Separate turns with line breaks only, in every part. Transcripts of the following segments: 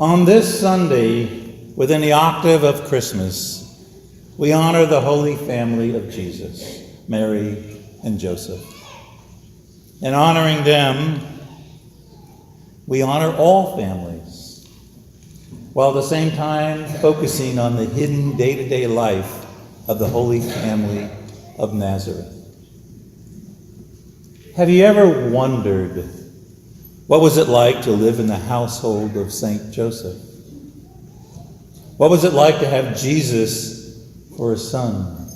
On this Sunday, within the octave of Christmas, we honor the Holy Family of Jesus, Mary and Joseph. In honoring them, we honor all families, while at the same time focusing on the hidden day-to-day life of the Holy Family of Nazareth. Have you ever wondered what was it like to live in the household of Saint Joseph? What was it like to have Jesus for a son?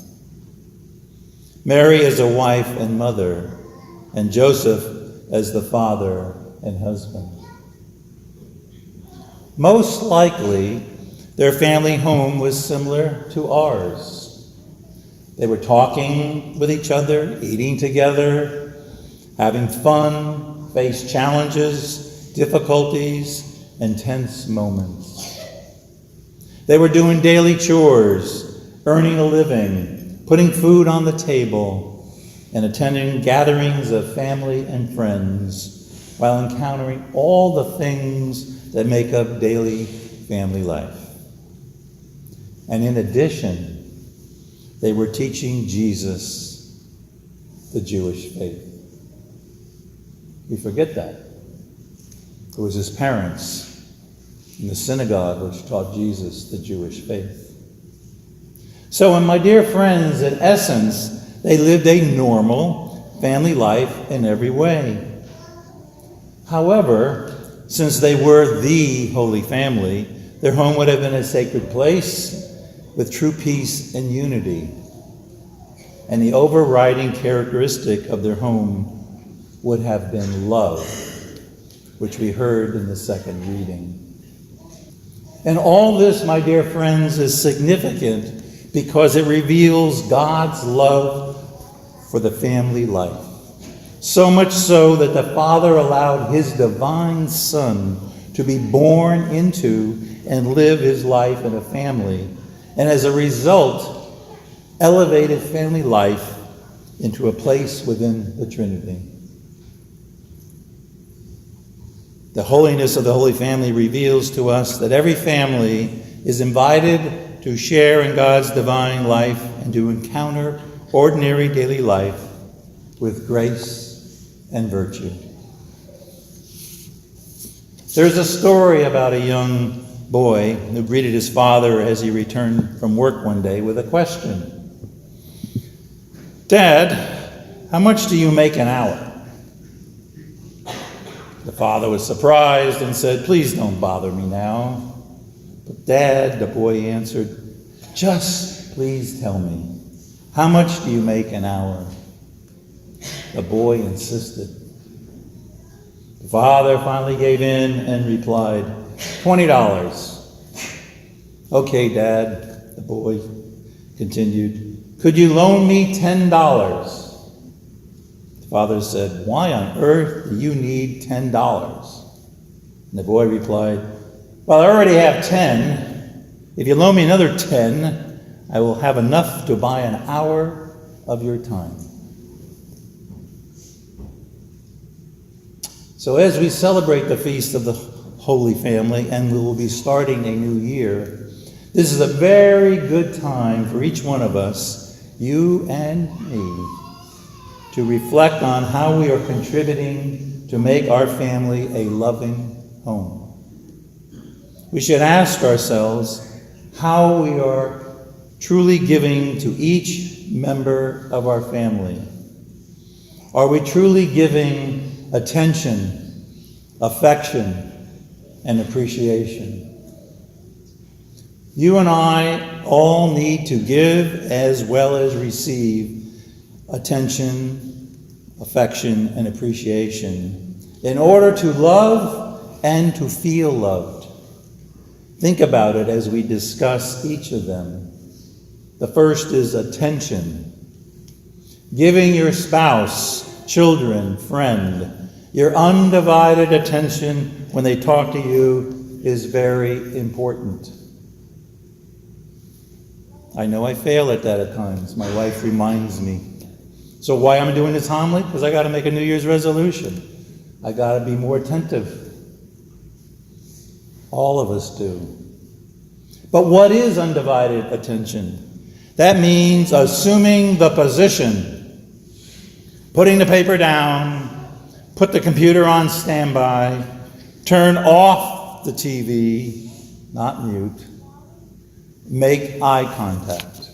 Mary as a wife and mother, and Joseph as the father and husband. Most likely, their family home was similar to ours. They were talking with each other, eating together, having fun, faced challenges, difficulties, and tense moments. They were doing daily chores, earning a living, putting food on the table, and attending gatherings of family and friends while encountering all the things that make up daily family life. And in addition, they were teaching Jesus the Jewish faith. We forget that. It was his parents in the synagogue which taught Jesus the Jewish faith. So, my dear friends, in essence, they lived a normal family life in every way. However, since they were the Holy Family, their home would have been a sacred place with true peace and unity. And the overriding characteristic of their home would have been love, which we heard in the second reading. And all this, my dear friends, is significant because it reveals God's love for the family life. So much so that the Father allowed his divine Son to be born into and live his life in a family, and as a result, elevated family life into a place within the Trinity. The holiness of the Holy Family reveals to us that every family is invited to share in God's divine life and to encounter ordinary daily life with grace and virtue. There's a story about a young boy who greeted his father as he returned from work one day with a question. "Dad, how much do you make an hour?" The father was surprised and said, "Please don't bother me now." "But Dad," the boy answered, "just please tell me, how much do you make an hour?" The boy insisted. The father finally gave in and replied, $20. "Okay, Dad," the boy continued, "could you loan me $10? The father said, "Why on earth do you need $10? And the boy replied, "Well, I already have 10. If you loan me another 10, I will have enough to buy an hour of your time." So as we celebrate the feast of the Holy Family, and we will be starting a new year, this is a very good time for each one of us, you and me, to reflect on how we are contributing to make our family a loving home. We should ask ourselves how we are truly giving to each member of our family. Are we truly giving attention, affection, and appreciation? You and I all need to give as well as receive attention, affection, and appreciation in order to love and to feel loved. Think about it as we discuss each of them. The first is attention. Giving your spouse, children, friend, your undivided attention when they talk to you is very important. I know I fail at that at times. My wife reminds me. So why I'm doing this homily? Because I got to make a New Year's resolution. I got to be more attentive. All of us do. But what is undivided attention? That means assuming the position, putting the paper down, put the computer on standby, turn off the TV, not mute, make eye contact.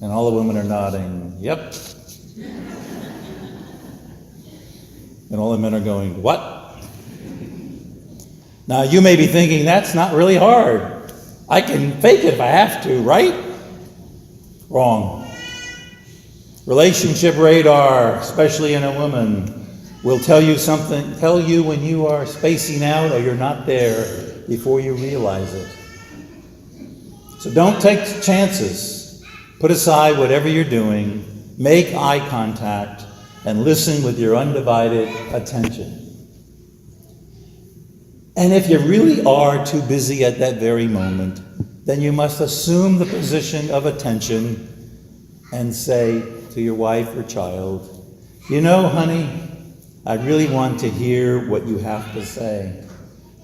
And all the women are nodding, yep. And all the men are going, what? Now you may be thinking, that's not really hard. I can fake it if I have to, right? Wrong. Relationship radar, especially in a woman, will tell you when you are spacing out or you're not there before you realize it. So don't take chances. Put aside whatever you're doing, make eye contact, and listen with your undivided attention. And if you really are too busy at that very moment, then you must assume the position of attention and say to your wife or child, you know, honey, I really want to hear what you have to say,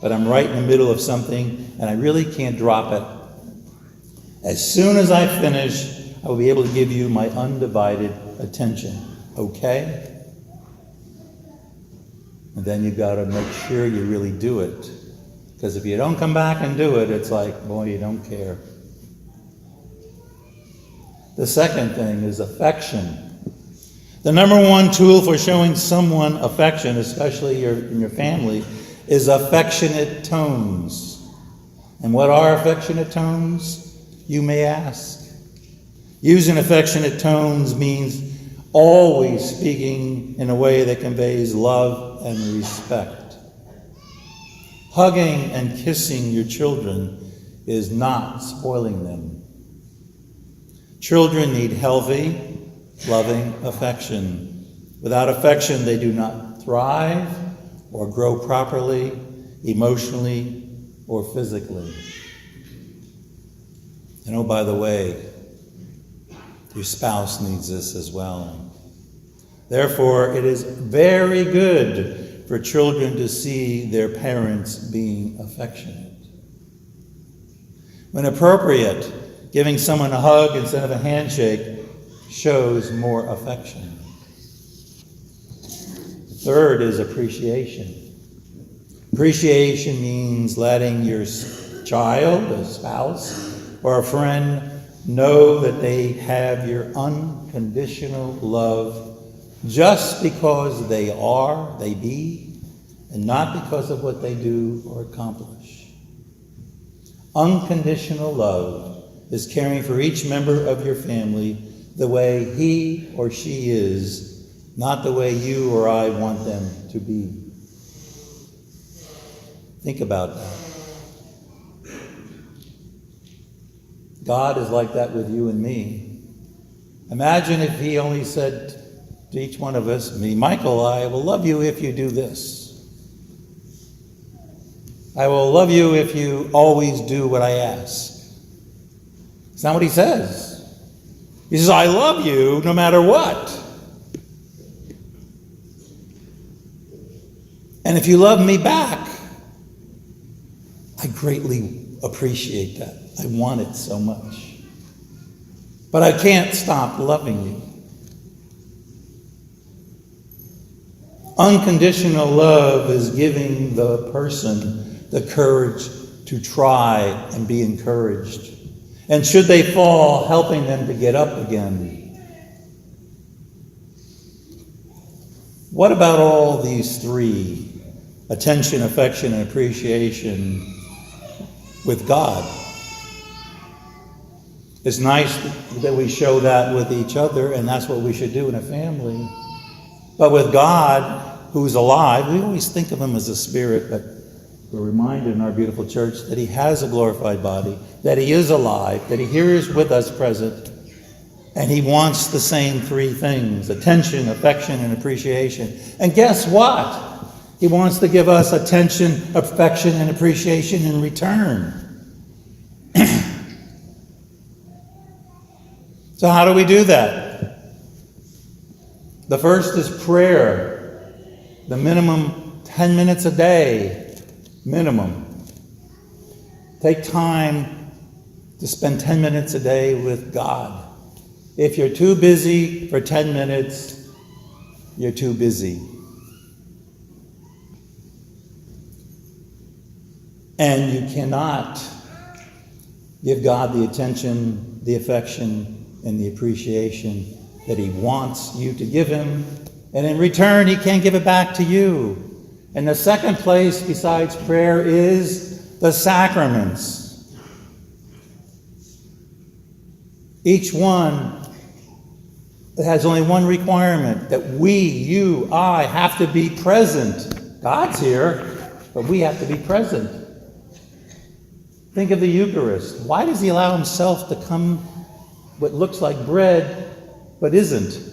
but I'm right in the middle of something and I really can't drop it. As soon as I finish, I will be able to give you my undivided attention, okay? And then you've got to make sure you really do it. Because if you don't come back and do it, it's like, boy, you don't care. The second thing is affection. The number one tool for showing someone affection, especially in your family, is affectionate tones. And what are affectionate tones, you may ask? Using affectionate tones means always speaking in a way that conveys love and respect. Hugging and kissing your children is not spoiling them. Children need healthy, loving affection. Without affection, they do not thrive or grow properly, emotionally or physically. And oh, by the way, your spouse needs this as well. Therefore, it is very good for children to see their parents being affectionate. When appropriate, giving someone a hug instead of a handshake shows more affection. Third is appreciation. Appreciation means letting your child, a spouse, or a friend know that they have your unconditional love just because they be, and not because of what they do or accomplish. Unconditional love is caring for each member of your family the way he or she is, not the way you or I want them to be. Think about that. God is like that with you and me. Imagine if he only said to each one of us, me, Michael, I will love you if you do this. I will love you if you always do what I ask. It's not what he says. He says, I love you no matter what. And if you love me back, I greatly appreciate that. I want it so much. But I can't stop loving you. Unconditional love is giving the person the courage to try and be encouraged. And should they fall, helping them to get up again. What about all these three? Attention, affection, and appreciation with God. It's nice that we show that with each other, and that's what we should do in a family. But with God, who's alive, we always think of him as a spirit, but we're reminded in our beautiful church that he has a glorified body, that he is alive, that he here is with us present, and he wants the same three things: attention, affection, and appreciation. And guess what? He wants to give us attention, affection, and appreciation in return. So how do we do that? The first is prayer. The minimum 10 minutes a day. Minimum. Take time to spend 10 minutes a day with God. If you're too busy for 10 minutes, you're too busy. And you cannot give God the attention, the affection, and the appreciation that he wants you to give him. And in return, he can't give it back to you. And the second place besides prayer is the sacraments. Each one has only one requirement, that we, you, I, have to be present. God's here, but we have to be present. Think of the Eucharist. Why does he allow himself to come what looks like bread, but isn't?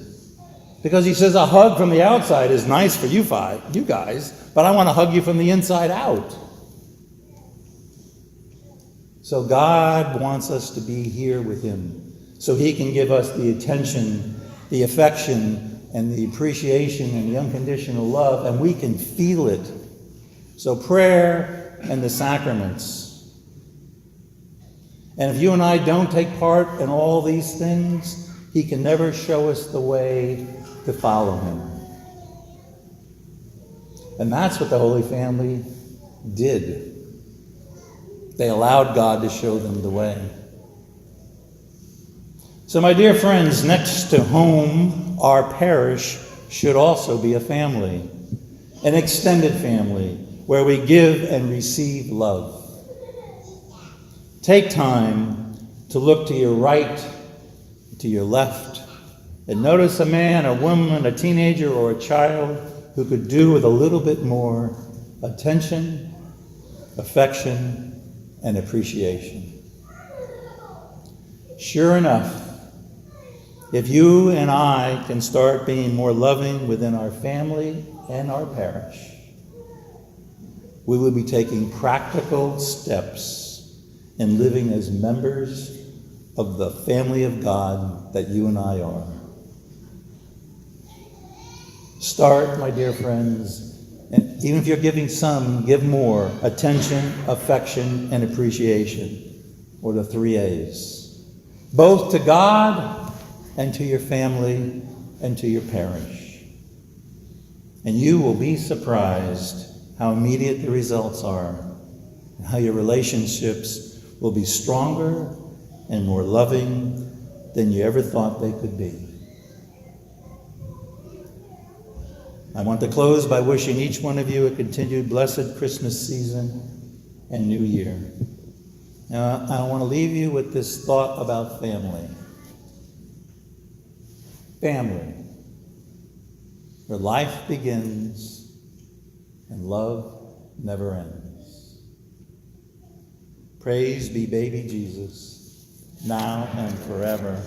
Because he says a hug from the outside is nice for you guys, but I want to hug you from the inside out. So God wants us to be here with him, so he can give us the attention, the affection, and the appreciation and the unconditional love, and we can feel it. So prayer and the sacraments. And if you and I don't take part in all these things, he can never show us the way to follow him. And that's what the Holy Family did. They allowed God to show them the way. So my dear friends, next to home, our parish should also be a family, an extended family, where we give and receive love. Take time to look to your right, to your left, and notice a man, a woman, a teenager, or a child who could do with a little bit more attention, affection, and appreciation. Sure enough, if you and I can start being more loving within our family and our parish, we will be taking practical steps in living as members of the family of God that you and I are. Start, my dear friends, and even if you're giving some, give more attention, affection, and appreciation, or the 3 A's, both to God and to your family and to your parish. And you will be surprised how immediate the results are, and how your relationships will be stronger and more loving than you ever thought they could be. I want to close by wishing each one of you a continued blessed Christmas season and New Year. Now, I want to leave you with this thought about family. Family, where life begins and love never ends. Praise be baby Jesus, now and forever.